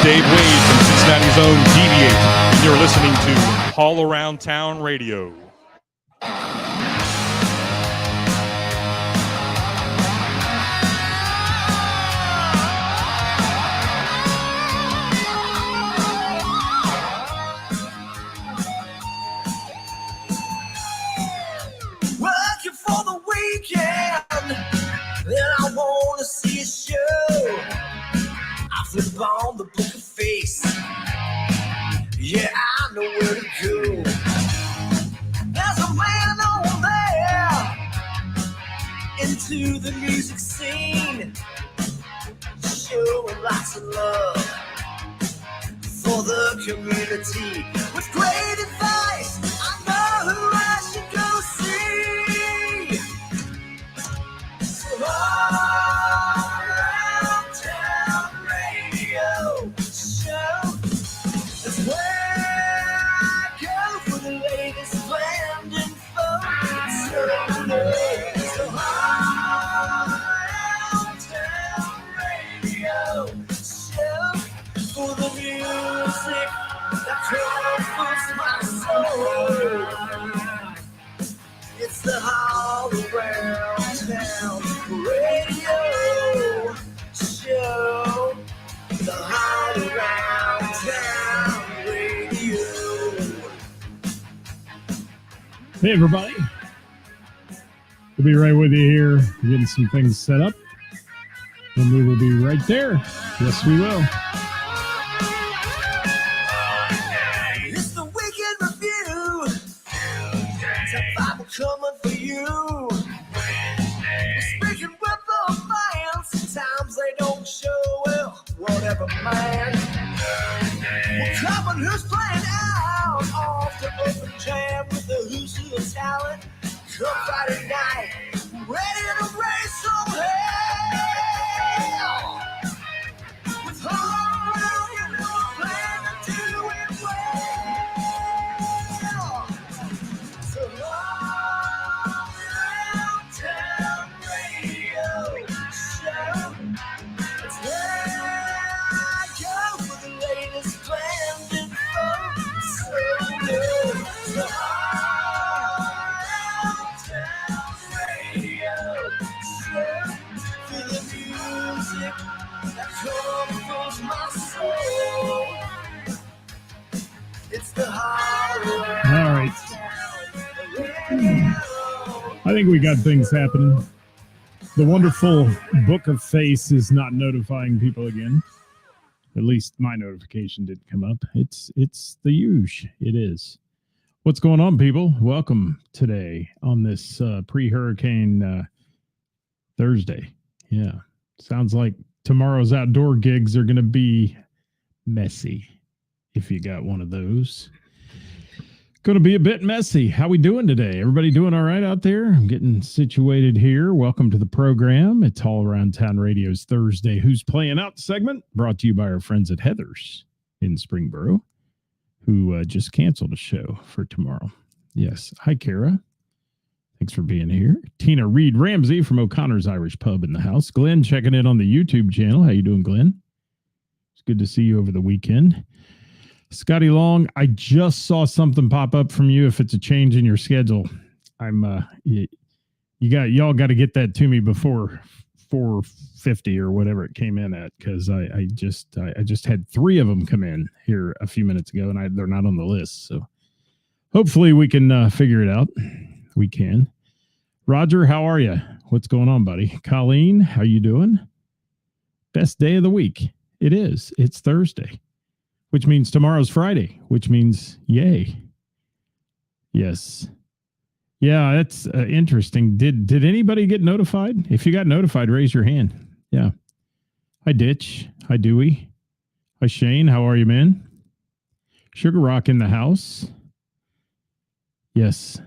Dave Wade from Cincinnati's own Deviate, and you're listening to All Around Town Radio. Working for the weekend, then I want to see a show. I flip on the book of face. Yeah, I know where to go. There's a man over there into the music scene, showing lots of love for the community. With great advice, I know who I should go see. So all around town radio show is where I go for the latest band info. So all around town radio show for the music that comforts my soul. It's the All Around Town Radio Show. The All Around Town Radio. Hey, everybody. We'll be right with you here, getting some things set up. And we will be right there. Yes, we will. It's the Weekend Review. Top Bible coming for you. Speaking with the fans, sometimes they don't show well. Whatever, man. We're coming, who's playing out off the open jam with the Who's Who of Talent. Come Friday night, ready to raise some hell. With heart, you know, plan to do it well. So all around town radio show. It's where I go for the latest band info. So good. So all around town radio show for the music that comforts my soul. It's the All right. Radio. I think we got things happening. The wonderful Book of Face is not notifying people again. At least my notification didn't come up. It's the huge. It is. What's going on, people? Welcome today on this pre-hurricane Thursday. Yeah. Sounds like tomorrow's outdoor gigs are going to be messy, if you got one of those. Going to be a bit messy. How we doing today? Everybody doing all right out there? I'm getting situated here. Welcome to the program. It's All Around Town Radio's Thursday Who's Playing Out segment, brought to you by our friends at Heather's in Springboro, who just canceled a show for tomorrow. Yes. Hi, Kara. Thanks for being here. Tina Reed Ramsey from O'Connor's Irish Pub in the house. Glenn checking in on the YouTube channel. How you doing, Glenn? It's good to see you over the weekend. Scotty Long, I just saw something pop up from you. If it's a change in your schedule, y'all got to get that to me before 4:50 or whatever it came in at, because I just had 3 of them come in here a few minutes ago, and they're not on the list. So hopefully we can figure it out. We can. Roger, how are you? What's going on, buddy? Colleen, how you doing? Best day of the week. It is. It's Thursday, which means tomorrow's Friday, which means yay. Yes. Yeah, that's interesting. Did anybody get notified? If you got notified, raise your hand. Yeah. Hi, Ditch. Hi, Dewey. Hi, Shane. How are you, man? Sugar Rock in the house. Yes.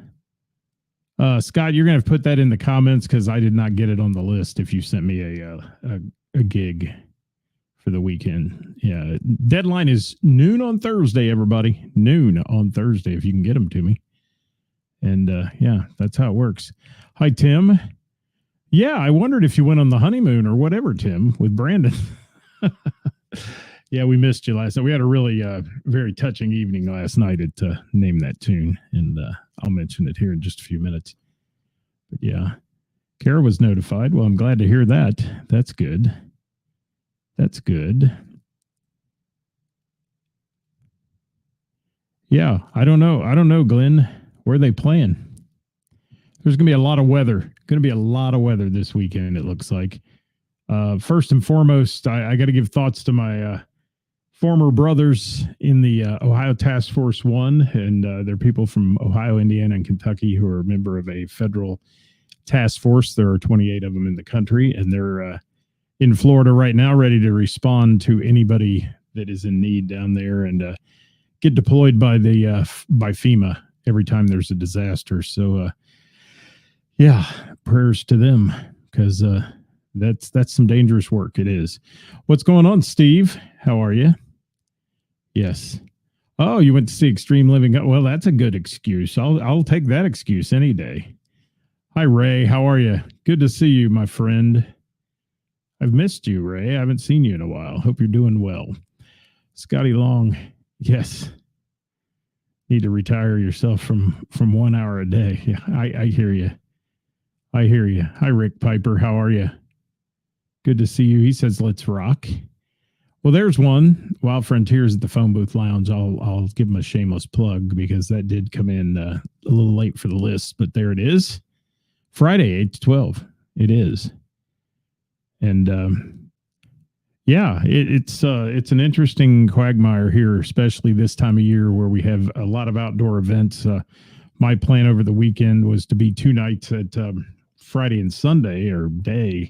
Scott, you're going to put that in the comments because I did not get it on the list if you sent me a gig for the weekend. Yeah. Deadline is noon on Thursday, everybody. Noon on Thursday, if you can get them to me. And yeah, that's how it works. Hi, Tim. Yeah, I wondered if you went on the honeymoon or whatever, Tim, with Brandon. Yeah, we missed you last night. We had a really very touching evening last night at Name That Tune, and I'll mention it here in just a few minutes. But yeah, Kara was notified. Well, I'm glad to hear that. That's good. That's good. Yeah, I don't know, Glenn. Where are they playing? There's going to be a lot of weather. Going to be a lot of weather this weekend, it looks like. First and foremost, I got to give thoughts to my former brothers in the Ohio Task Force 1, and they're people from Ohio, Indiana, and Kentucky who are a member of a federal task force. There are 28 of them in the country, and they're in Florida right now, ready to respond to anybody that is in need down there and get deployed by FEMA every time there's a disaster. So, yeah, prayers to them, because that's some dangerous work. It is. What's going on, Steve? How are you? Yes. Oh, you went to see Extreme Living. Well, that's a good excuse. I'll take that excuse any day. Hi, Ray. How are you? Good to see you, my friend. I've missed you, Ray. I haven't seen you in a while. Hope you're doing well. Scotty Long. Yes. Need to retire yourself from 1 hour a day. Yeah, I hear you. I hear you. Hi, Rick Piper. How are you? Good to see you. He says, let's rock. Well, there's one. Wild Frontiers at the Phone Booth Lounge. I'll give him a shameless plug because that did come in a little late for the list, but there it is. Friday, 8 to 12. It is. And yeah, it's an interesting quagmire here, especially this time of year where we have a lot of outdoor events. My plan over the weekend was to be 2 nights at Friday and Sunday, or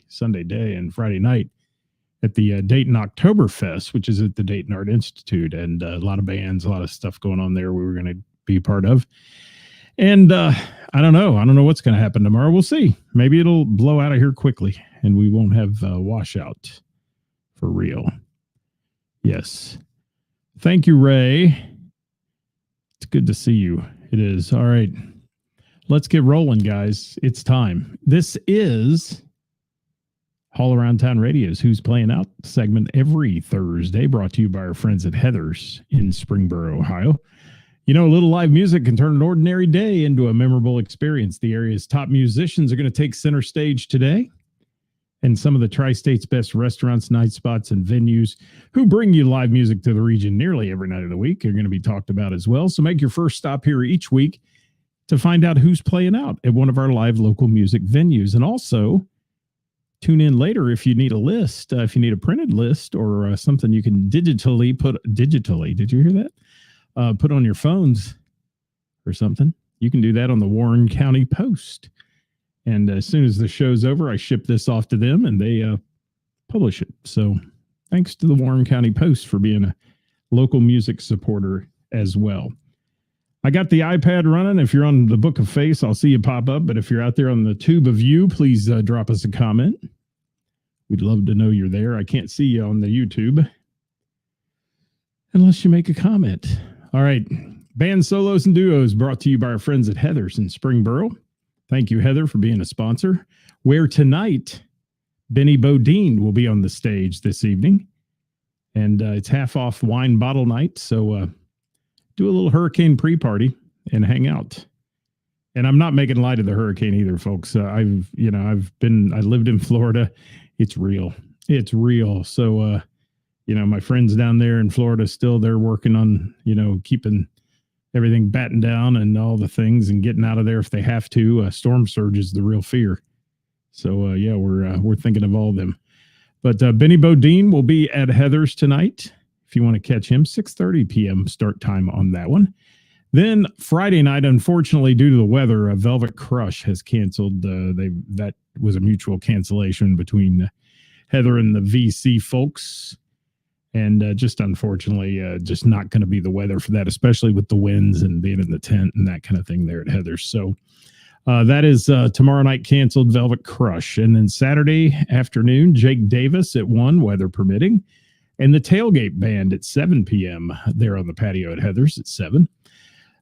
Sunday day and Friday night at the Dayton Oktoberfest, which is at the Dayton Art Institute, and a lot of bands, a lot of stuff going on there we were going to be part of. And I don't know what's going to happen tomorrow. We'll see. Maybe it'll blow out of here quickly and we won't have washout for real. Yes. Thank you, Ray. It's good to see you. It is. All right. Let's get rolling, guys. It's time. This is All Around Town Radio's Who's Playing Out segment every Thursday, brought to you by our friends at Heather's in Springboro, Ohio. You know, a little live music can turn an ordinary day into a memorable experience. The area's top musicians are going to take center stage today. And some of the Tri-State's best restaurants, night spots, and venues who bring you live music to the region nearly every night of the week are going to be talked about as well. So make your first stop here each week to find out who's playing out at one of our live local music venues. And also tune in later if you need a list, if you need a printed list or something you can digitally. Did you hear that? Put on your phones or something. You can do that on the Warren County Post. And as soon as the show's over, I ship this off to them and they publish it. So thanks to the Warren County Post for being a local music supporter as well. I got the iPad running. If you're on the Book of Face, I'll see you pop up. But if you're out there on the Tube of You, please drop us a comment. We'd love to know you're there. I can't see you on the YouTube unless you make a comment. All right. Band solos and duos brought to you by our friends at Heather's in Springboro. Thank you, Heather, for being a sponsor. Where tonight, Benny Bodine will be on the stage this evening. And it's half off wine bottle night. So do a little hurricane pre-party and hang out. And I'm not making light of the hurricane either, folks. I lived in Florida. It's real. It's real. So, my friends down there in Florida still, they're working on, keeping everything battened down and all the things and getting out of there if they have to. Storm surge is the real fear. So, we're thinking of all of them. But Benny Bodine will be at Heather's tonight. If you want to catch him, 6:30 p.m. start time on that one. Then Friday night, unfortunately, due to the weather, Velvet Crush has canceled. That was a mutual cancellation between Heather and the VC folks. And just unfortunately, just not going to be the weather for that, especially with the winds and being in the tent and that kind of thing there at Heather's. So that is tomorrow night canceled, Velvet Crush. And then Saturday afternoon, Jake Davis at 1, weather permitting. And the Tailgate Band at 7 p.m. there on the patio at Heather's at 7.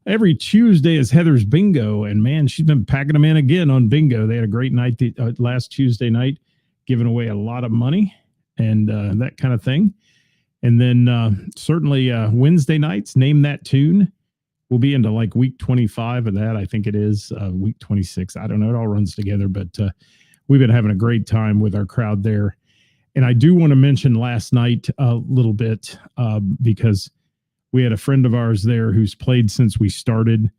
Every Tuesday is Heather's Bingo. And man, she's been packing them in again on Bingo. They had a great night last Tuesday night, giving away a lot of money and that kind of thing. And then certainly Wednesday nights, Name That Tune. We'll be into like week 25 of that. I think it is week 26. I don't know. It all runs together, but we've been having a great time with our crowd there. And I do want to mention last night a little bit because we had a friend of ours there who's played since we started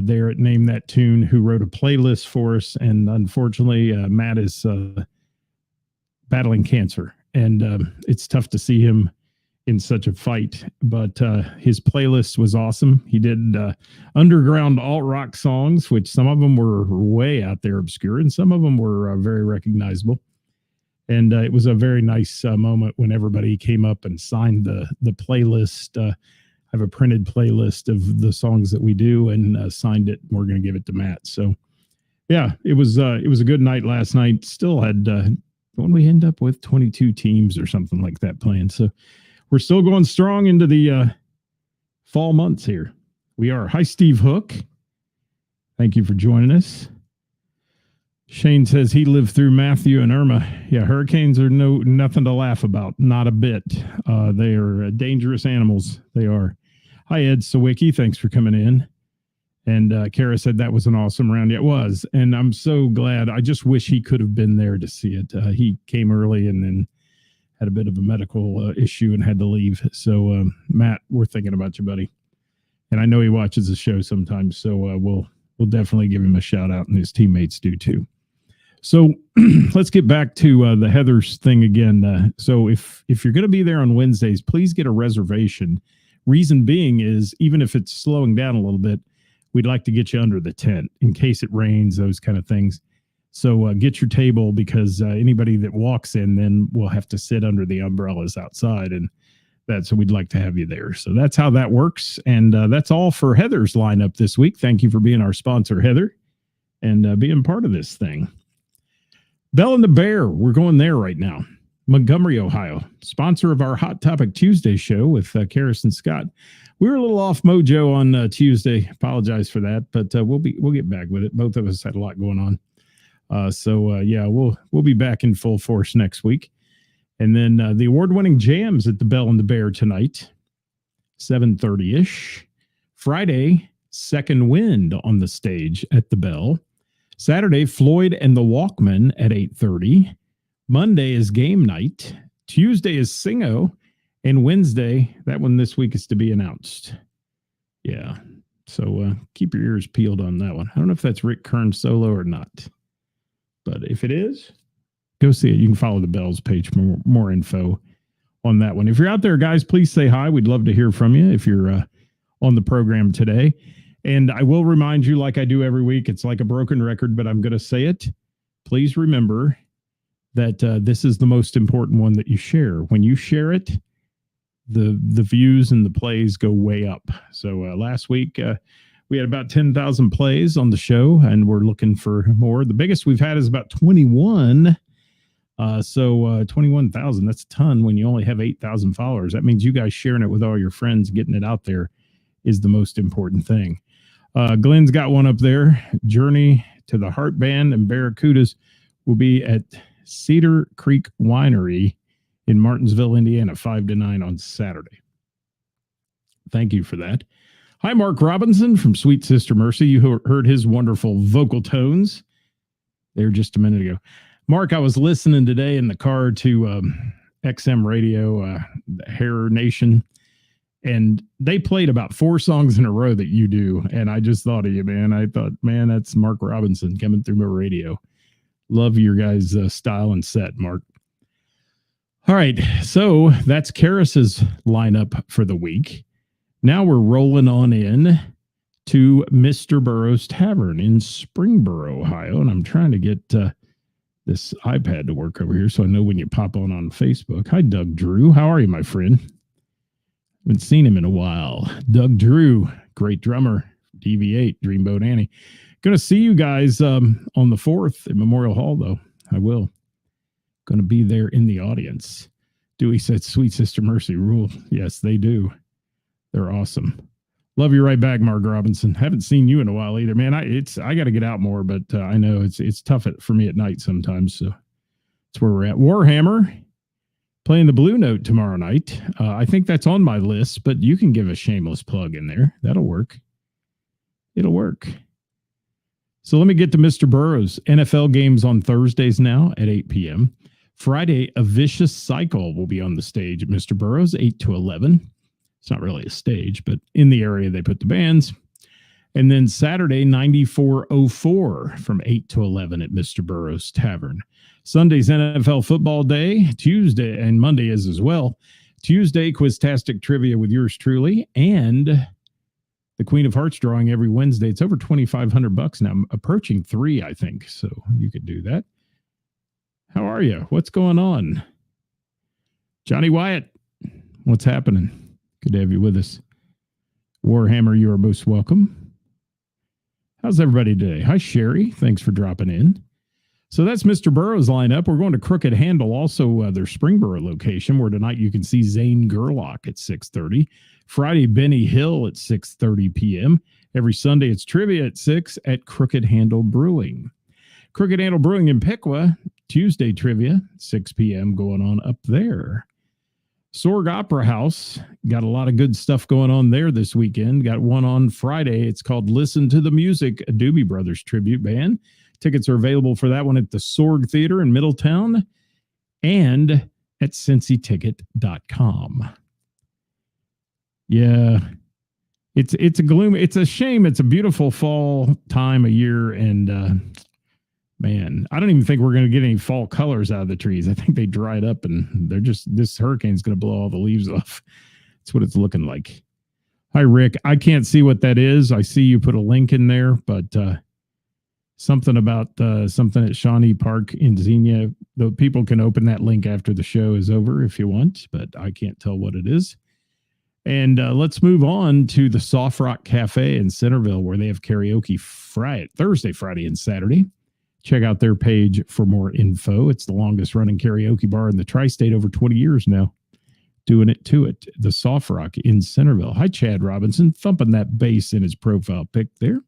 there at Name That Tune, who wrote a playlist for us. And unfortunately, Matt is battling cancer. And it's tough to see him in such a fight, but his playlist was awesome. He did underground alt rock songs, which some of them were way out there obscure and some of them were very recognizable. And it was a very nice moment when everybody came up and signed the playlist. I have a printed playlist of the songs that we do and signed it. We're going to give it to Matt. So yeah, it was a good night last night. Still had when we end up with 22 teams or something like that playing. So we're still going strong into the fall months here. We are. Hi, Steve Hook. Thank you for joining us. Shane says he lived through Matthew and Irma. Yeah, hurricanes are nothing to laugh about. Not a bit. They are dangerous animals. They are. Hi, Ed Sawicki. Thanks for coming in. And Kara said that was an awesome round. It was. And I'm so glad. I just wish he could have been there to see it. He came early and then had a bit of a medical issue and had to leave. So, Matt, we're thinking about you, buddy. And I know he watches the show sometimes, so we'll definitely give him a shout out, and his teammates do too. So let's get back to the Heathers thing again. So if you're going to be there on Wednesdays, please get a reservation. Reason being is, even if it's slowing down a little bit, we'd like to get you under the tent in case it rains, those kind of things. So get your table, because anybody that walks in then will have to sit under the umbrellas outside, and so we'd like to have you there. So that's how that works. And that's all for Heather's lineup this week. Thank you for being our sponsor, Heather, and being part of this thing. Bell and the Bear, we're going there right now. Montgomery, Ohio, sponsor of our Hot Topic Tuesday show with Karis and Scott. We were a little off mojo on Tuesday. Apologize for that, but we'll get back with it. Both of us had a lot going on. Yeah, we'll be back in full force next week. And then the award-winning jams at the Bell and the Bear tonight, 7:30-ish. Friday, Second Wind on the stage at the Bell. Saturday, Floyd and the Walkmen at 8:30. Monday is game night. Tuesday is Singo. And Wednesday, that one this week is to be announced. Yeah, so keep your ears peeled on that one. I don't know if that's Rick Kern solo or not. But if it is, go see it. You can follow the Bells page for more info on that one. If you're out there, guys, please say hi. We'd love to hear from you if you're on the program today. And I will remind you, like I do every week, it's like a broken record, but I'm going to say it. Please remember that this is the most important one that you share. When you share it, the views and the plays go way up. So last week, we had about 10,000 plays on the show, and we're looking for more. The biggest we've had is about 21. 21,000, that's a ton when you only have 8,000 followers. That means you guys sharing it with all your friends, getting it out there is the most important thing. Glenn's got one up there. Journey to the Heart Band and Barracudas will be at Cedar Creek Winery in Martinsville, Indiana, 5 to 9 on Saturday. Thank you for that. Hi, Mark Robinson from Sweet Sister Mercy. You heard his wonderful vocal tones there just a minute ago. Mark, I was listening today in the car to XM Radio, Hair Nation, and they played about 4 songs in a row that you do, and I just thought of you, man. I thought, man, that's Mark Robinson coming through my radio. Love your guys' style and set, Mark. All right, so that's Karis's lineup for the week. Now we're rolling on in to Mr. Burroughs Tavern in Springboro, Ohio. And I'm trying to get this iPad to work over here so I know when you pop on Facebook. Hi, Doug Drew. How are you, my friend? Haven't seen him in a while. Doug Drew, great drummer, DV8, Dreamboat Annie. Going to see you guys on the 4th at Memorial Hall, though. I will. Going to be there in the audience. Dewey said, Sweet Sister Mercy rule. Yes, they do. They're awesome. Love you right back, Mark Robinson. Haven't seen you in a while either, man. I got to get out more, but I know it's tough for me at night sometimes. So that's where we're at. Warhammer Playing the Blue Note tomorrow night. I think that's on my list, but you can give a shameless plug in there. That'll work. It'll work. So let me get to Mr. Burrows. NFL games on Thursdays now at 8 p.m. Friday, A Vicious Cycle will be on the stage at Mr. Burrows, 8 to 11. It's not really a stage, but in the area they put the bands. And then Saturday, 9404 from 8 to 11 at Mr. Burrows Tavern. Sunday's NFL football day. Tuesday and Monday is as well. Tuesday, Quiztastic Trivia with yours truly. And the Queen of Hearts drawing every Wednesday. It's over $2,500 now. I'm approaching 3, I think. So you could do that. How are you? What's going on? Johnny Wyatt, what's happening? Good to have you with us. Warhammer, you are most welcome. How's everybody today? Hi, Sherry. Thanks for dropping in. So that's Mr. Burrows lineup. We're going to Crooked Handle, also their Springboro location, where tonight you can see Zane Gerlach at 6:30. Friday, Benny Hill at 6:30 p.m. Every Sunday, it's trivia at 6 at Crooked Handle Brewing. Crooked Handle Brewing in Piqua, Tuesday trivia, 6 p.m. going on up there. Sorg Opera House, got a lot of good stuff going on there this weekend. Got one on Friday. It's called Listen to the Music, a Doobie Brothers tribute band. Tickets are available for that one at the Sorg Theater in Middletown and at cincyticket.com. Yeah, it's a shame. It's a beautiful fall time of year, and man, I don't even think we're going to get any fall colors out of the trees. I think they dried up and this hurricane's going to blow all the leaves off. That's what it's looking like. Hi, Rick. I can't see what that is. I see you put a link in there, but something about something at Shawnee Park in Xenia. The people can open that link after the show is over if you want, but I can't tell what it is. And let's move on to the Soft Rock Cafe in Centerville, where they have karaoke Thursday, Friday, and Saturday. Check out their page for more info. It's the longest running karaoke bar in the tri-state, over 20 years now. Doing it to it. The Soft Rock in Centerville. Hi, Chad Robinson, thumping that bass in his profile pic there.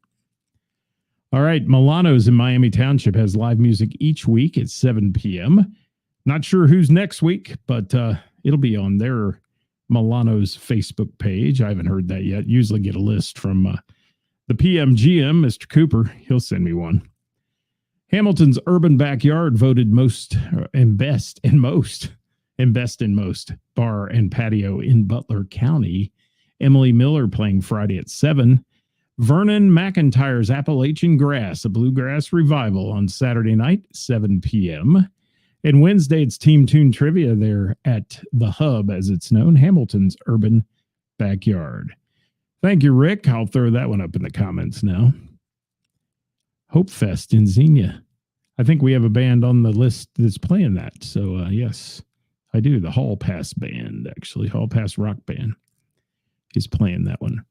All right, Milano's in Miami Township has live music each week at 7 p.m. Not sure who's next week, but it'll be on their Milano's Facebook page. I haven't heard that yet. Usually get a list from the PMGM, Mr. Cooper. He'll send me one. Hamilton's Urban Backyard voted most and best in most bar and patio in Butler County. Emily Miller playing Friday at 7. Vernon McIntyre's Appalachian Grass, a bluegrass revival on Saturday night, 7 p.m. And Wednesday, it's Team Tune Trivia there at the Hub, as it's known, Hamilton's Urban Backyard. Thank you, Rick. I'll throw that one up in the comments now. Hope Fest in Xenia. I think we have a band on the list that's playing that. So, yes, I do. The Hall Pass Band, actually. Hall Pass Rock Band is playing that one.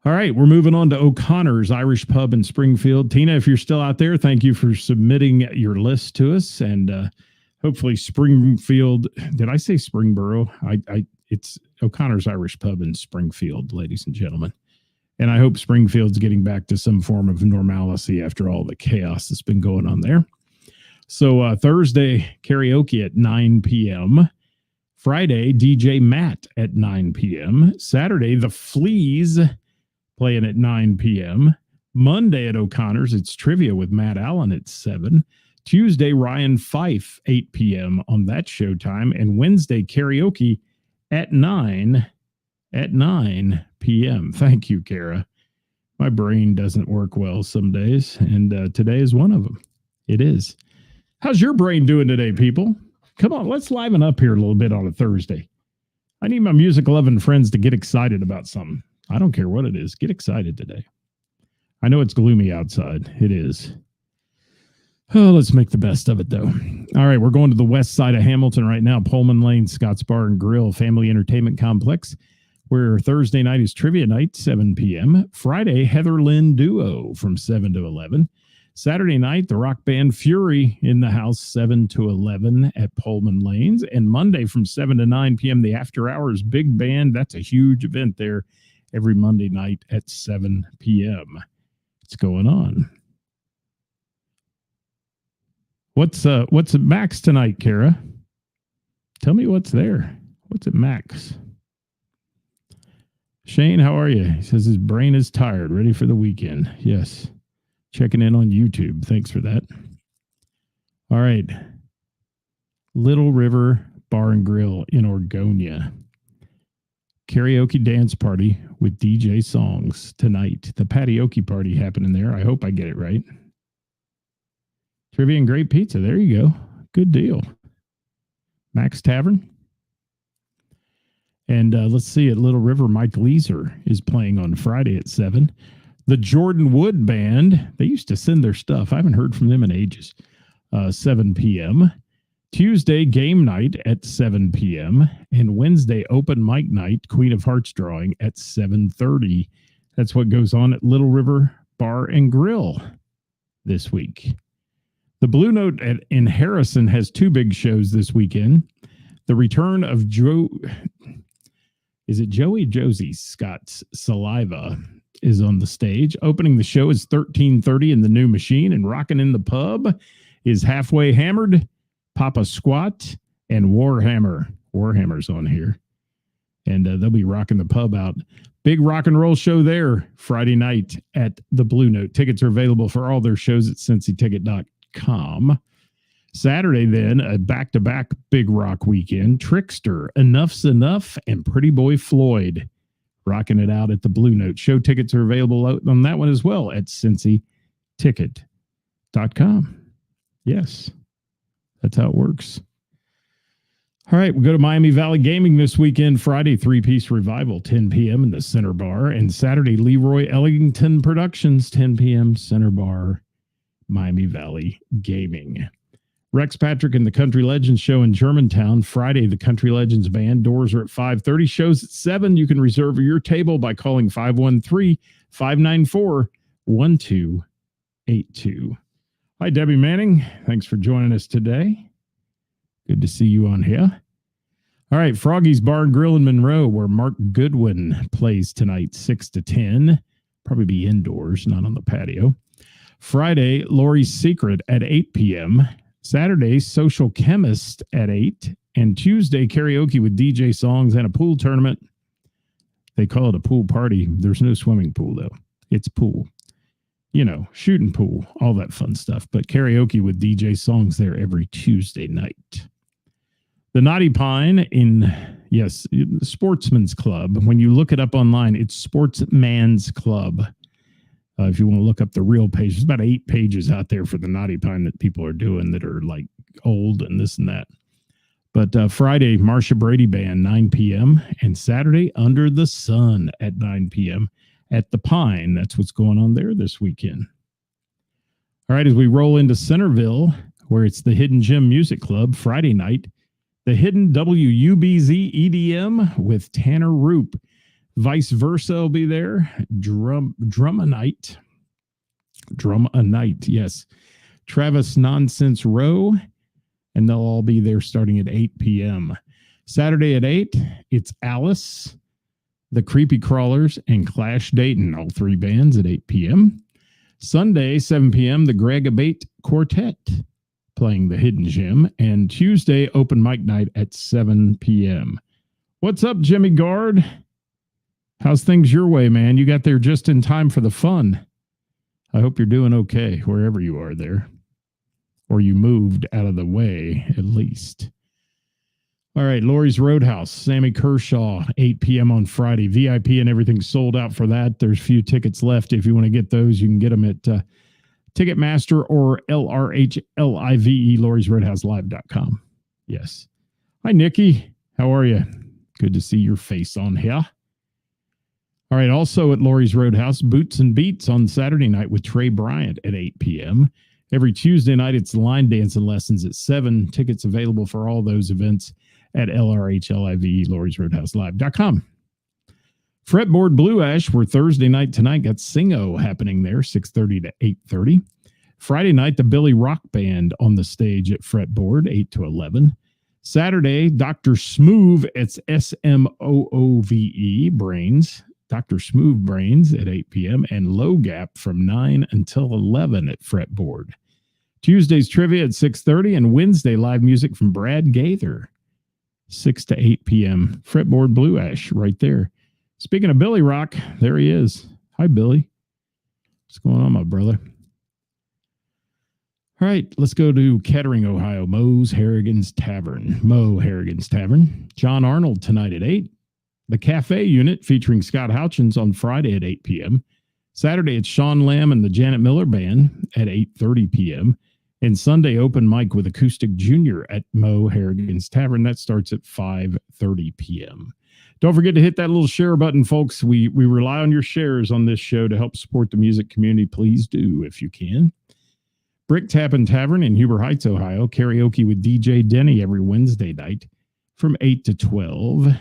All right, we're moving on to O'Connor's Irish Pub in Springfield. Tina, if you're still out there, thank you for submitting your list to us. And hopefully Springfield, did I say Springboro? It's O'Connor's Irish Pub in Springfield, ladies and gentlemen. And I hope Springfield's getting back to some form of normalcy after all the chaos that's been going on there. So Thursday, karaoke at 9 p.m. Friday, DJ Matt at 9 p.m. Saturday, The Fleas playing at 9 p.m. Monday at O'Connor's, it's trivia with Matt Allen at 7. Tuesday, Ryan Fife, 8 p.m. on that showtime. And Wednesday, karaoke at 9 p.m. Thank you, Kara. My brain doesn't work well some days, and today is one of them. It is. How's your brain doing today, people? Come on, let's liven up here a little bit on a Thursday. I need my music-loving friends to get excited about something. I don't care what it is. Get excited today. I know it's gloomy outside. It is. Oh, let's make the best of it, though. All right, we're going to the west side of Hamilton right now. Pullman Lane, Scott's Bar and Grill, Family Entertainment Complex, where Thursday night is trivia night, 7 p.m. Friday, Heather Lynn Duo from 7 to 11. Saturday night, the rock band Fury in the house, 7 to 11 at Pullman Lanes. And Monday from 7 to 9 p.m., the After Hours Big Band. That's a huge event there every Monday night at 7 p.m. What's going on? What's Max tonight, Kara? Tell me what's there. What's at Max? Shane, how are you? He says his brain is tired, ready for the weekend. Yes. Checking in on YouTube. Thanks for that. All right. Little River Bar and Grill in Orgonia. Karaoke dance party with DJ songs tonight. The patioke party happening there. I hope I get it right. Trivia and great pizza. There you go. Good deal. Max Tavern. And let's see, at Little River, Mike Leeser is playing on Friday at 7. The Jordan Wood Band, they used to send their stuff. I haven't heard from them in ages. 7 p.m. Tuesday, game night at 7 p.m. And Wednesday, open mic night, Queen of Hearts drawing at 7:30. That's what goes on at Little River Bar and Grill this week. The Blue Note in Harrison has 2 big shows this weekend. The return of Josie Scott's Saliva is on the stage. Opening the show is 13:30 in the New Machine, and rocking in the pub is Halfway Hammered, Papa Squat, and Warhammer. Warhammer's on here. And they'll be rocking the pub out. Big rock and roll show there Friday night at the Blue Note. Tickets are available for all their shows at cincyticket.com. Saturday, then, a back-to-back big rock weekend. Trickster, Enough's Enough, and Pretty Boy Floyd rocking it out at the Blue Note. Show tickets are available on that one as well at cincyticket.com. Yes, that's how it works. All right, we'll go to Miami Valley Gaming this weekend. Friday, 3-piece revival, 10 p.m. in the Center Bar. And Saturday, Leroy Ellington Productions, 10 p.m. Center Bar, Miami Valley Gaming. Rex Patrick and the Country Legends show in Germantown. Friday, the Country Legends band. Doors are at 5:30. Shows at 7. You can reserve your table by calling 513-594-1282. Hi, Debbie Manning. Thanks for joining us today. Good to see you on here. All right, Froggy's Bar and Grill in Monroe, where Mark Goodwin plays tonight, 6 to 10. Probably be indoors, not on the patio. Friday, Lori's Secret at 8 p.m. Saturday, Social Chemist at 8. And Tuesday, karaoke with DJ songs and a pool tournament. They call it a pool party. There's no swimming pool, though. It's pool. You know, shooting pool, all that fun stuff. But karaoke with DJ songs there every Tuesday night. The Naughty Pine in, yes, Sportsman's Club. When you look it up online, it's Sportsman's Club. If you want to look up the real page, there's about 8 pages out there for the Naughty Pine that people are doing that are like old and this and that. But Friday, Marcia Brady Band, 9 p.m. And Saturday, Under the Sun at 9 p.m. at the Pine. That's what's going on there this weekend. All right, as we roll into Centerville, where it's the Hidden Gem Music Club, Friday night, the Hidden WUBZ EDM with Tanner Roop. Vice Versa will be there. Drum a Night, yes. Travis Nonsense Row, and they'll all be there starting at 8 p.m. Saturday at 8, it's Alice, the Creepy Crawlers, and Clash Dayton, all 3 bands at 8 p.m. Sunday, 7 p.m., the Greg Abate Quartet playing the Hidden Gem, and Tuesday, open mic night at 7 p.m. What's up, Jimmy Guard? How's things your way, man? You got there just in time for the fun. I hope you're doing okay wherever you are there. Or you moved out of the way, at least. All right, Lori's Roadhouse, Sammy Kershaw, 8 p.m. on Friday. VIP and everything sold out for that. There's a few tickets left. If you want to get those, you can get them at Ticketmaster or LRHLIVE, Lori'sRoadhouseLive.com. Yes. Hi, Nikki. How are you? Good to see your face on here. All right, also at Lori's Roadhouse, Boots and Beats on Saturday night with Trey Bryant at 8 p.m. Every Tuesday night, it's line dancing lessons at 7. Tickets available for all those events at LRHLIVE, Lori'sRoadhouseLive.com. Fretboard Blue Ash, where Thursday night tonight got Singo happening there, 6:30 to 8:30. Friday night, the Billy Rock Band on the stage at Fretboard, 8 to 11. Saturday, Dr. Smoove, it's SMOOVE, Brains. Dr. Smoove Brains at 8 p.m. and Low Gap from 9 until 11 at Fretboard. Tuesday's trivia at 6:30 and Wednesday live music from Brad Gaither 6 to 8 p.m. Fretboard Blue Ash right there. Speaking of Billy Rock, there he is. Hi, Billy. What's going on, my brother? All right, let's go to Kettering, Ohio. Mo Harrigan's Tavern. John Arnold tonight at 8. The Cafe Unit featuring Scott Houchins on Friday at 8 p.m. Saturday, it's Sean Lamb and the Janet Miller Band at 8:30 p.m. And Sunday, open mic with Acoustic Junior at Mo Harrigan's Tavern. That starts at 5:30 p.m. Don't forget to hit that little share button, folks. We rely on your shares on this show to help support the music community. Please do if you can. Brick Tappin' Tavern in Huber Heights, Ohio. Karaoke with DJ Denny every Wednesday night from 8 to 12.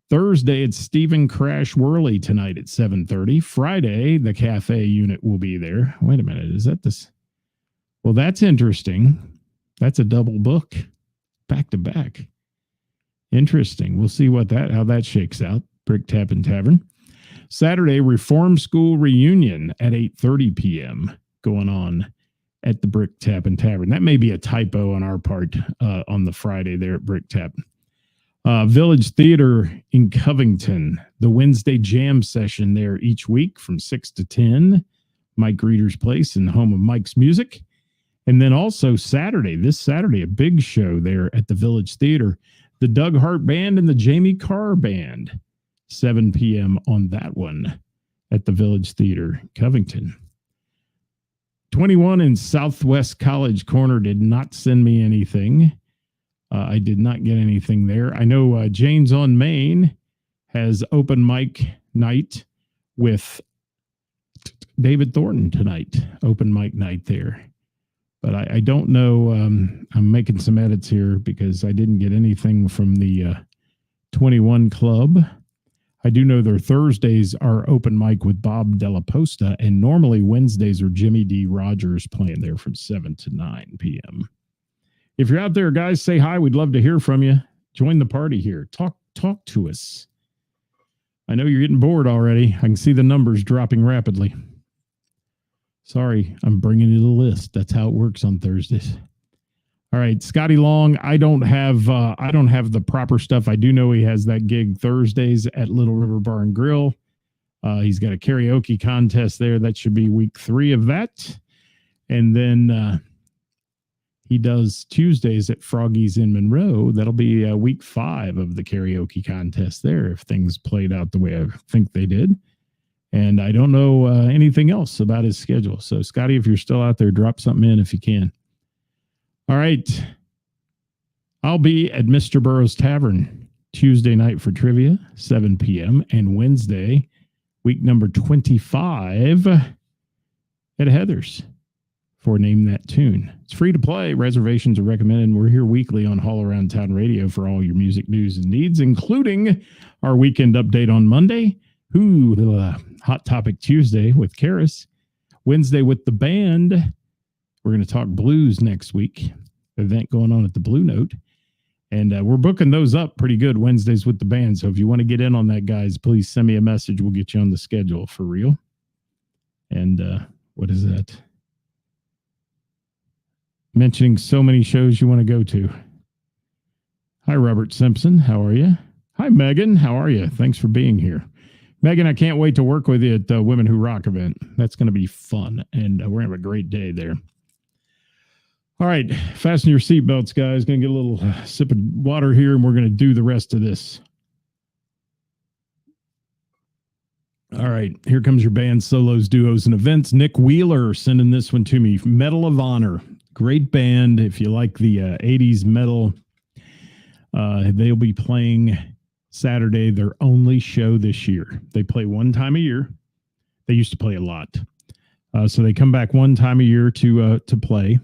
Thursday, it's Stephen Crash Worley tonight at 7:30. Friday, the Cafe Unit will be there. Wait a minute. Is that this? Well, that's interesting. That's a double book back to back. Interesting. We'll see how that shakes out. Brick Tappin' Tavern. Saturday, Reform School Reunion at 8:30 p.m. going on at the Brick Tappin' Tavern. That may be a typo on our part on the Friday there at Brick Tap. Village Theater in Covington. The Wednesday jam session there each week from 6 to 10. Mike Reeder's Place and home of Mike's Music. And then also this Saturday, a big show there at the Village Theater. The Doug Hart Band and the Jamie Carr Band. 7 p.m. on that one at the Village Theater, Covington. 21 in Southwest College Corner did not send me anything. I did not get anything there. I know Jane's on Main has open mic night with David Thornton tonight. Open mic night there. But I don't know. I'm making some edits here because I didn't get anything from the 21 Club. I do know their Thursdays are open mic with Bob Della Posta, and normally Wednesdays are Jimmy D. Rogers playing there from 7 to 9 p.m. If you're out there, guys, say hi. We'd love to hear from you. Join the party here. Talk to us. I know you're getting bored already. I can see the numbers dropping rapidly. Sorry, I'm bringing you the list. That's how it works on Thursdays. All right, Scotty Long. I don't have the proper stuff. I do know he has that gig Thursdays at Little River Bar and Grill. He's got a karaoke contest there. That should be week 3 of that. And then he does Tuesdays at Froggy's in Monroe. That'll be week 5 of the karaoke contest there if things played out the way I think they did. And I don't know anything else about his schedule. So, Scotty, if you're still out there, drop something in if you can. All right. I'll be at Mr. Burroughs Tavern Tuesday night for trivia, 7 p.m. And Wednesday, week number 25 at Heather's for Name That Tune. It's free to play. Reservations are recommended. We're here weekly on Haul Around Town Radio for all your music news and needs, including our weekend update on Monday. Hot Topic Tuesday with Karis. Wednesday with the band. We're going to talk blues next week. Event going on at the Blue Note. And we're booking those up pretty good Wednesdays with the band. So if you want to get in on that, guys, please send me a message. We'll get you on the schedule for real. And what is that? Mentioning so many shows you want to go to. Hi, Robert Simpson. How are you? Hi, Megan. How are you? Thanks for being here. Megan, I can't wait to work with you at the Women Who Rock event. That's going to be fun, and we're going to have a great day there. All right, fasten your seatbelts, guys. Going to get a little sip of water here, and we're going to do the rest of this. All right, here comes your band, solos, duos, and events. Nick Wheeler sending this one to me. Medal of Honor. Great band. If you like the 80s metal, they'll be playing Saturday, their only show this year. They play one time a year. They used to play a lot. So they come back one time a year to play.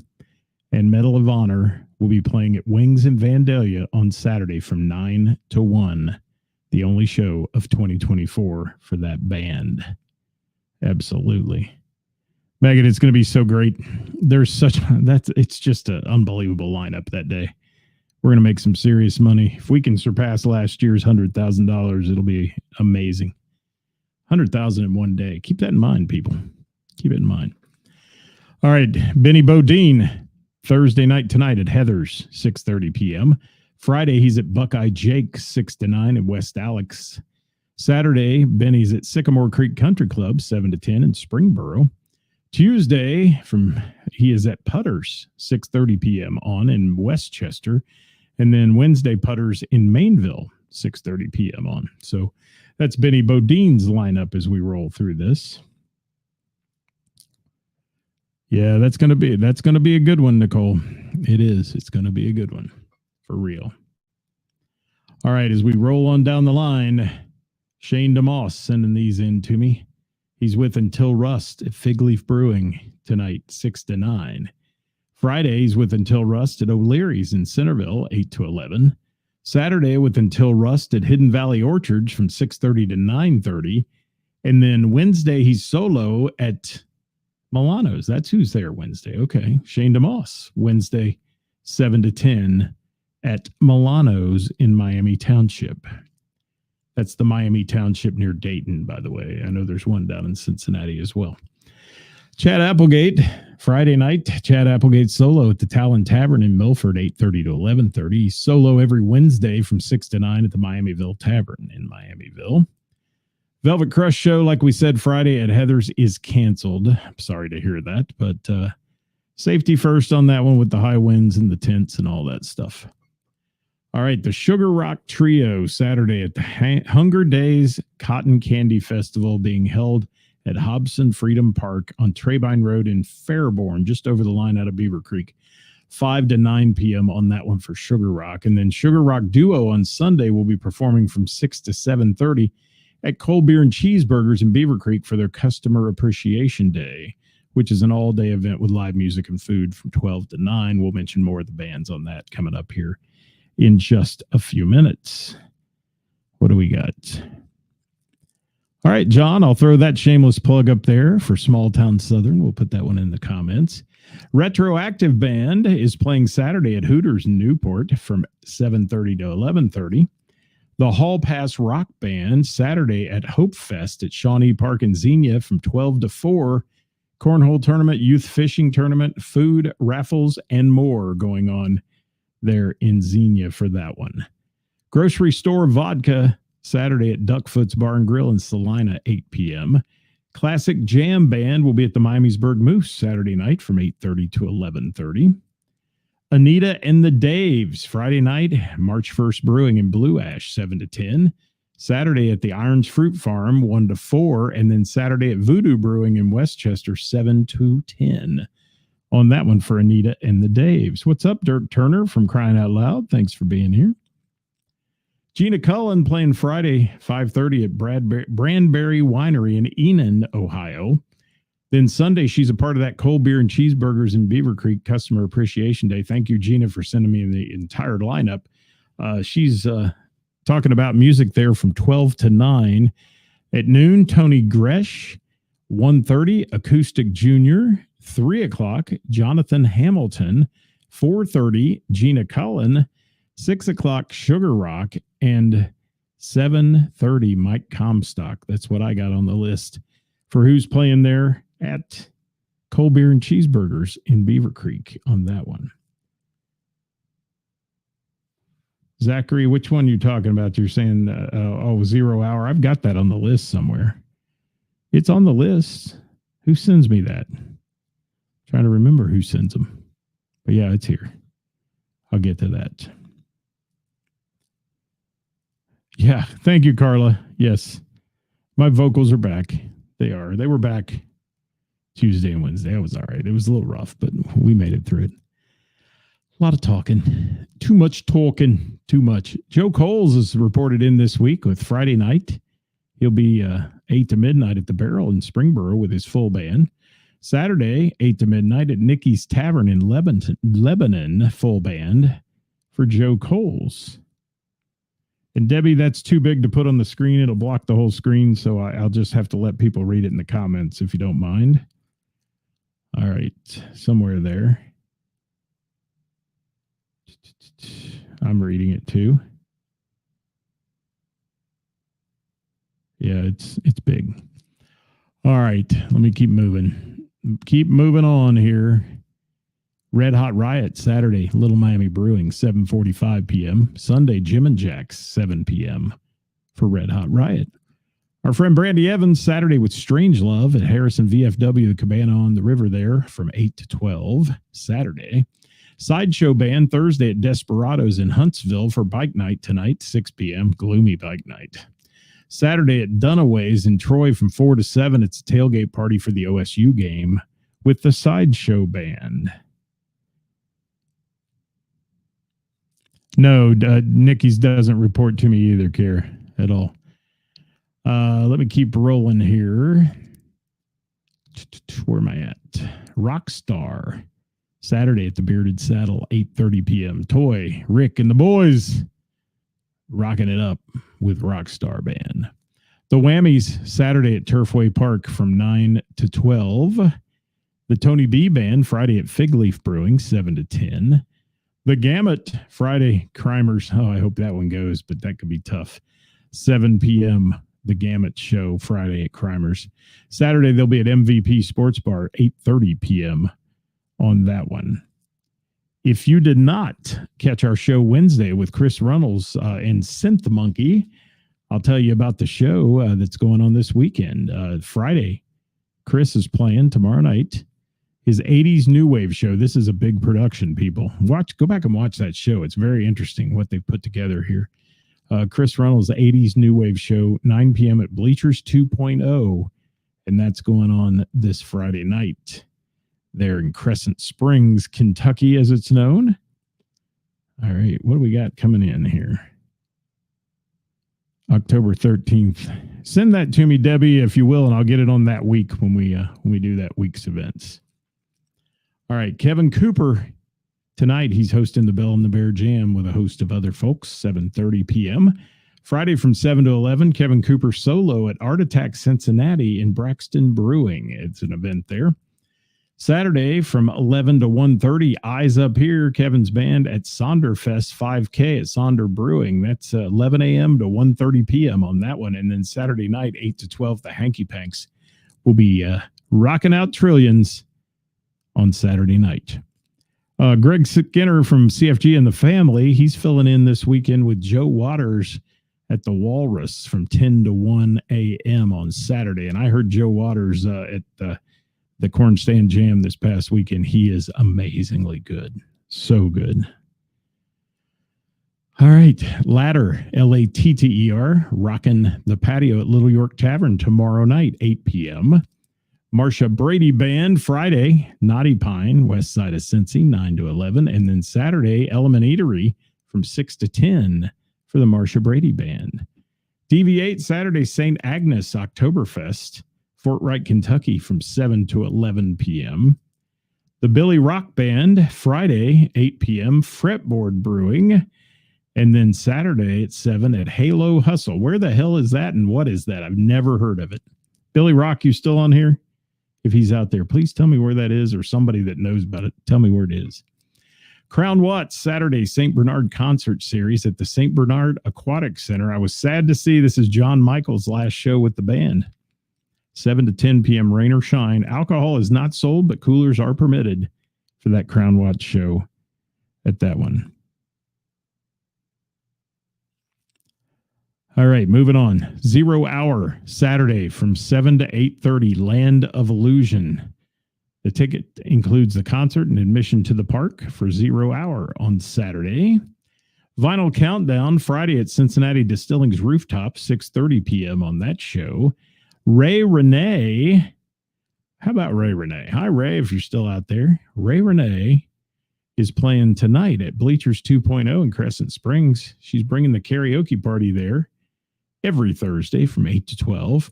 And Medal of Honor will be playing at Wings in Vandalia on Saturday from 9 to 1. The only show of 2024 for that band. Absolutely. Megan, it's going to be so great. It's just an unbelievable lineup that day. We're going to make some serious money. If we can surpass last year's $100,000, it'll be amazing. $100,000 in one day. Keep that in mind, people. Keep it in mind. All right. Benny Bodine, Thursday night tonight at Heather's, 6:30 p.m. Friday, he's at Buckeye Jake, 6 to 9 in West Alex. Saturday, Benny's at Sycamore Creek Country Club, 7 to 10 in Springboro. Tuesday, he is at Putters, 6:30 p.m. on in Westchester. And then Wednesday, Putters in Mainville, 6:30 p.m. on. So that's Benny Bodine's lineup as we roll through this. Yeah, that's gonna be a good one, Nicole. It is. It's gonna be a good one for real. All right, as we roll on down the line, Shane DeMoss sending these in to me. He's with Until Rust at Fig Leaf Brewing tonight, 6 to 9. Friday, he's with Until Rust at O'Leary's in Centerville, 8 to 11. Saturday, with Until Rust at Hidden Valley Orchards from 6:30 to 9:30. And then Wednesday, he's solo at Milano's. That's who's there Wednesday. Okay. Shane DeMoss, Wednesday, 7 to 10 at Milano's in Miami Township. That's the Miami Township near Dayton, by the way. I know there's one down in Cincinnati as well. Chad Applegate, Friday night. Chad Applegate solo at the Talon Tavern in Milford, 8:30 to 11:30. He's solo every Wednesday from 6 to 9 at the Miamiville Tavern in Miamiville. Velvet Crush show, like we said, Friday at Heather's is canceled. I'm sorry to hear that, but safety first on that one with the high winds and the tents and all that stuff. All right, the Sugar Rock Trio, Saturday at the Hunger Days Cotton Candy Festival being held at Hobson Freedom Park on Trabine Road in Fairborn, just over the line out of Beaver Creek. 5 to 9 p.m. on that one for Sugar Rock. And then Sugar Rock Duo on Sunday will be performing from 6 to 7:30 at Cold Beer and Cheeseburgers in Beaver Creek for their Customer Appreciation Day, which is an all-day event with live music and food from 12 to 9. We'll mention more of the bands on that coming up here in just a few minutes. What do we got? All right, John, I'll throw that shameless plug up there for Small Town Southern. We'll put that one in the comments. Retroactive Band is playing Saturday at Hooters in Newport from 7:30 to 11:30. The Hall Pass Rock Band Saturday at Hope Fest at Shawnee Park in Xenia from 12 to 4. Cornhole tournament, youth fishing tournament, food, raffles, and more going on there in Xenia for that one. Grocery Store Vodka Saturday at Duckfoot's Bar and Grill in Salina, 8 p.m. Classic Jam Band will be at the Miamisburg Moose Saturday night from 8:30 to 11:30. Anita and the Daves Friday night, March 1st Brewing in Blue Ash, 7 to 10. Saturday at the Irons Fruit Farm, 1 to 4. And then Saturday at Voodoo Brewing in Westchester, 7 to 10. On that one for Anita and the Daves. What's up, Dirk Turner from Crying Out Loud? Thanks for being here. Gina Cullen playing Friday, 5:30 at Branberry Winery in Enon, Ohio. Then Sunday, she's a part of that Cold Beer and Cheeseburgers in Beaver Creek Customer Appreciation Day. Thank you, Gina, for sending me the entire lineup. She's talking about music there from 12 to 9. At noon, Tony Gresh, 1:30, Acoustic Junior, 3 o'clock, Jonathan Hamilton, 4:30, Gina Cullen, 6 o'clock, Sugar Rock, and 7:30, Mike Comstock. That's what I got on the list for who's playing there at Cold Beer and Cheeseburgers in Beaver Creek on that one. Zachary, which one are you talking about? You're saying, 0 hour. I've got that on the list somewhere. It's on the list. Who sends me that? Trying to remember who sends them. But yeah, it's here. I'll get to that. Yeah, thank you, Carla. Yes, my vocals are back. They are. They were back Tuesday and Wednesday. It was all right. It was a little rough, but we made it through it. A lot of talking. Too much talking. Too much. Joe Coles is reported in this week with Friday night. He'll be 8 to midnight at the Barrel in Springboro with his full band. Saturday, 8 to midnight at Nicky's Tavern in Lebanon, full band for Joe Coles. And Debbie, that's too big to put on the screen. It'll block the whole screen, so I'll just have to let people read it in the comments if you don't mind. All right, somewhere there. I'm reading it too. Yeah, it's big. All right, let me keep moving. Keep moving on here. Red Hot Riot, Saturday, Little Miami Brewing, 7:45 p.m. Sunday, Jim and Jack's, 7 p.m. for Red Hot Riot. Our friend Brandy Evans, Saturday with Strange Love at Harrison VFW, the Cabana on the River there from 8 to 12, Saturday. Sideshow Band, Thursday at Desperados in Huntsville for Bike Night tonight, 6 p.m., gloomy bike night. Saturday at Dunaway's in Troy from 4 to 7, it's a tailgate party for the OSU game with the Sideshow Band. No, Nikki's doesn't report to me either, Care, at all. Let me keep rolling here. Where am I at? Rockstar, Saturday at the Bearded Saddle, 8:30 p.m. Toy, Rick, and the boys rocking it up with Rockstar Band. The Whammies, Saturday at Turfway Park from 9 to 12. The Tony B Band, Friday at Fig Leaf Brewing, 7 to 10. The Gamut, Friday, Crimers. Oh, I hope that one goes, but that could be tough. 7 p.m., The Gamut Show, Friday at Crimers. Saturday, they'll be at MVP Sports Bar, 8:30 p.m. on that one. If you did not catch our show Wednesday with Chris Runnels and Synth Monkey, I'll tell you about the show that's going on this weekend. Friday, Chris is playing tomorrow night. His 80s New Wave show. This is a big production, people. Go back and watch that show. It's very interesting what they've put together here. Chris Runnels' 80s New Wave show, 9 p.m. at Bleachers 2.0. And that's going on this Friday night there in Crescent Springs, Kentucky, as it's known. All right, what do we got coming in here? October 13th. Send that to me, Debbie, if you will, and I'll get it on that week when we do that week's events. All right, Kevin Cooper. Tonight, he's hosting the Bell and the Bear Jam with a host of other folks, 7:30 p.m. Friday from 7 to 11, Kevin Cooper solo at Art Attack Cincinnati in Braxton Brewing. It's an event there. Saturday from 11 to 1:30, Eyes Up Here, Kevin's band at Sonderfest 5K at Sonder Brewing. That's 11 a.m. to 1:30 p.m. on that one. And then Saturday night, 8 to 12, the Hanky Panks will be rocking out trillions on Saturday night. Greg Skinner from CFG and the Family, he's filling in this weekend with Joe Waters at the Walrus from 10 to 1 a.m. on Saturday. And I heard Joe Waters at the Corn Stand Jam this past weekend. He is amazingly good. So good. All right. Ladder, Latter, rocking the patio at Little York Tavern tomorrow night, 8 p.m. Marsha Brady Band, Friday, Naughty Pine, west side of Cincy, 9 to 11. And then Saturday, Element Eatery from 6 to 10 for the Marsha Brady Band. DV8, Saturday, St. Agnes Oktoberfest, Fort Wright, Kentucky from 7 to 11 p.m. The Billy Rock Band, Friday, 8 p.m., Fretboard Brewing. And then Saturday at 7 at Halo Hustle. Where the hell is that and what is that? I've never heard of it. Billy Rock, you still on here? If he's out there, please tell me where that is, or somebody that knows about it, tell me where it is. Crown Watts, Saturday, St. Bernard Concert Series at the St. Bernard Aquatic Center. I was sad to see this is John Michael's last show with the band. 7 to 10 p.m., rain or shine. Alcohol is not sold, but coolers are permitted for that Crown Watts show at that one. All right, moving on. 0 Hour, Saturday from 7 to 8:30, Land of Illusion. The ticket includes the concert and admission to the park for 0 Hour on Saturday. Vinyl Countdown, Friday at Cincinnati Distilling's Rooftop, 6:30 p.m. on that show. Ray Renee. How about Ray Renee? Hi, Ray, if you're still out there. Ray Renee is playing tonight at Bleachers 2.0 in Crescent Springs. She's bringing the karaoke party there every Thursday from 8 to 12.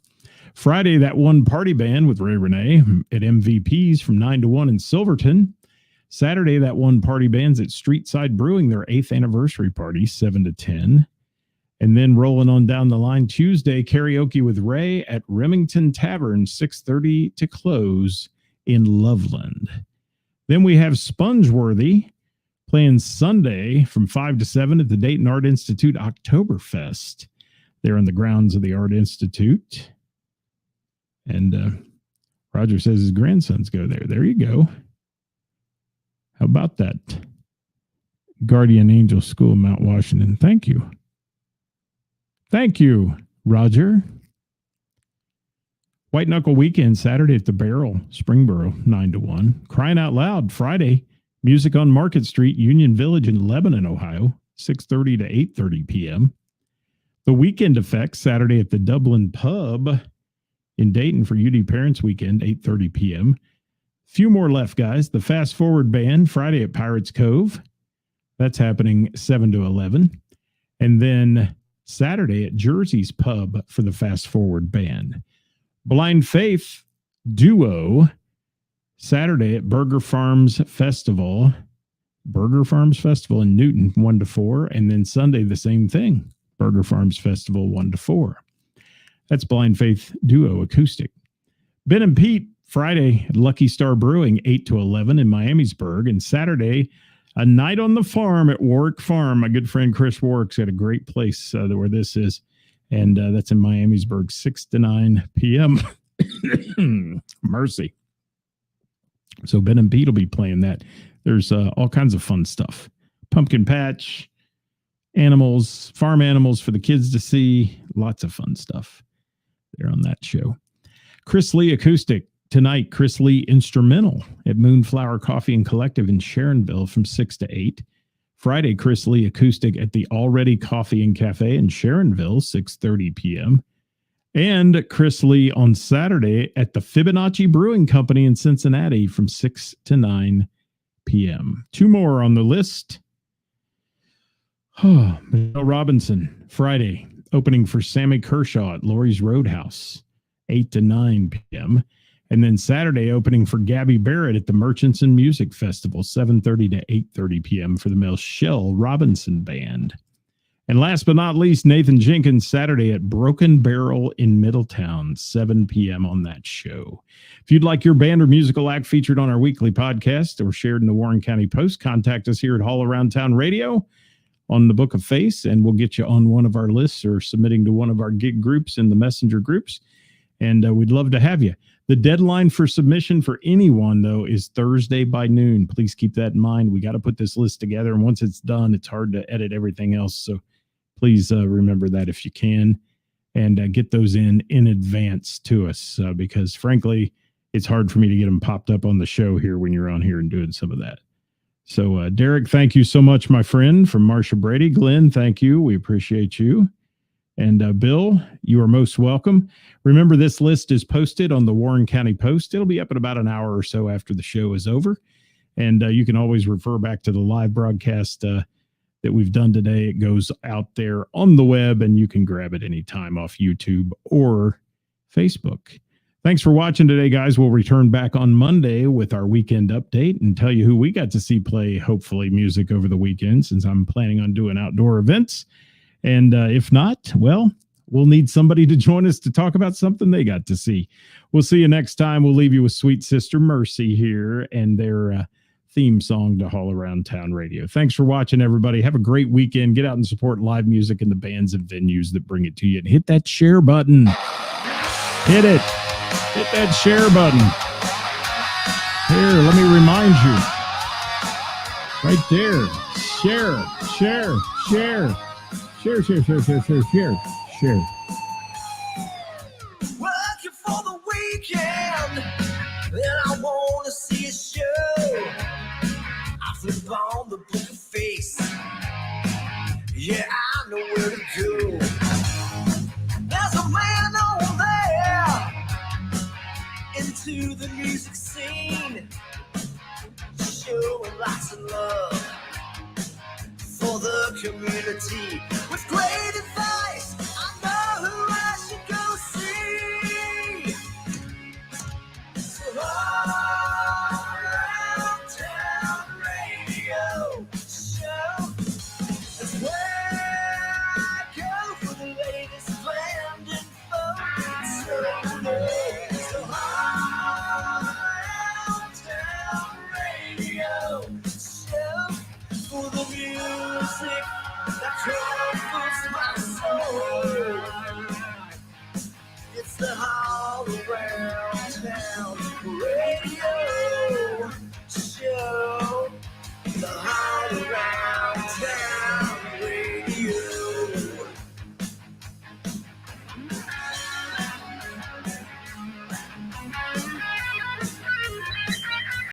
Friday, that one party band with Ray Renee at MVPs from 9 to 1 in Silverton. Saturday, that one party band's at Streetside Brewing, their 8th anniversary party, 7 to 10. And then rolling on down the line, Tuesday, karaoke with Ray at Remington Tavern, 6:30 to close in Loveland. Then we have Spongeworthy playing Sunday from 5 to 7 at the Dayton Art Institute Oktoberfest. They're on the grounds of the Art Institute. And Roger says his grandsons go there. There you go. How about that? Guardian Angel School, Mount Washington. Thank you. Thank you, Roger. White Knuckle Weekend, Saturday at the Barrel, Springboro, 9 to 1. Crying Out Loud, Friday, music on Market Street, Union Village in Lebanon, Ohio, 6:30 to 8:30 p.m. The Weekend Effect, Saturday at the Dublin Pub in Dayton for UD Parents Weekend, 8:30 p.m. Few more left, guys. The Fast Forward Band, Friday at Pirates Cove. That's happening 7 to 11. And then Saturday at Jersey's Pub for the Fast Forward Band. Blind Faith Duo, Saturday at Burger Farms Festival in Newton, 1 to 4. And then Sunday, the same thing, Burger Farms Festival, 1 to 4. That's Blind Faith Duo Acoustic. Ben and Pete, Friday at Lucky Star Brewing, 8 to 11 in Miamisburg. And Saturday, a night on the farm at Warwick Farm. My good friend Chris Warwick's got a great place where this is. And that's in Miamisburg, 6 to 9 p.m. Mercy. So Ben and Pete will be playing that. There's all kinds of fun stuff. Pumpkin patch, animals, farm animals for the kids to see. Lots of fun stuff there on that show. Chris Lee Acoustic. Tonight, Chris Lee Instrumental at Moonflower Coffee and Collective in Sharonville from 6 to 8. Friday, Chris Lee Acoustic at the Already Coffee and Cafe in Sharonville, 6:30 p.m. And Chris Lee on Saturday at the Fibonacci Brewing Company in Cincinnati from 6 to 9 p.m. Two more on the list. Michelle Robinson, Friday, opening for Sammy Kershaw at Lori's Roadhouse, 8 to 9 p.m. And then Saturday, opening for Gabby Barrett at the Merchants and Music Festival, 7:30 to 8:30 p.m. for the Michelle Robinson Band. And last but not least, Nathan Jenkins, Saturday at Broken Barrel in Middletown, 7 p.m. on that show. If you'd like your band or musical act featured on our weekly podcast or shared in the Warren County Post, contact us here at All Around Town Radio on the Book of Face, and we'll get you on one of our lists or submitting to one of our gig groups in the messenger groups. And we'd love to have you. The deadline for submission for anyone, though, is Thursday by noon. Please keep that in mind. We got to put this list together, and once it's done, it's hard to edit everything else. So please remember that if you can, and get those in advance to us, because, frankly, it's hard for me to get them popped up on the show here when you're on here and doing some of that. So, Derek, thank you so much, my friend, from Marsha Brady. Glenn, thank you. We appreciate you. And Bill, you are most welcome. Remember, this list is posted on the Warren County Post. It'll be up in about an hour or so after the show is over. And you can always refer back to the live broadcast that we've done today. It goes out there on the web, and you can grab it anytime off YouTube or Facebook. Thanks for watching today, guys. We'll return back on Monday with our weekend update and tell you who we got to see play, hopefully, music over the weekend, since I'm planning on doing outdoor events. And if not, well, we'll need somebody to join us to talk about something they got to see. We'll see you next time. We'll leave you with Sweet Sister Mercy here and their theme song to All Around Town Radio. Thanks for watching, everybody. Have a great weekend. Get out and support live music and the bands and venues that bring it to you. And hit that share button. Hit it. Hit that share button. Here, let me remind you. Right there. Share, share, share. Share, share, share, share, share, share, share. Working for the weekend, and I want to see a show. I flip on the Book of Face. Yeah, I know where to go. There's a man over there into the music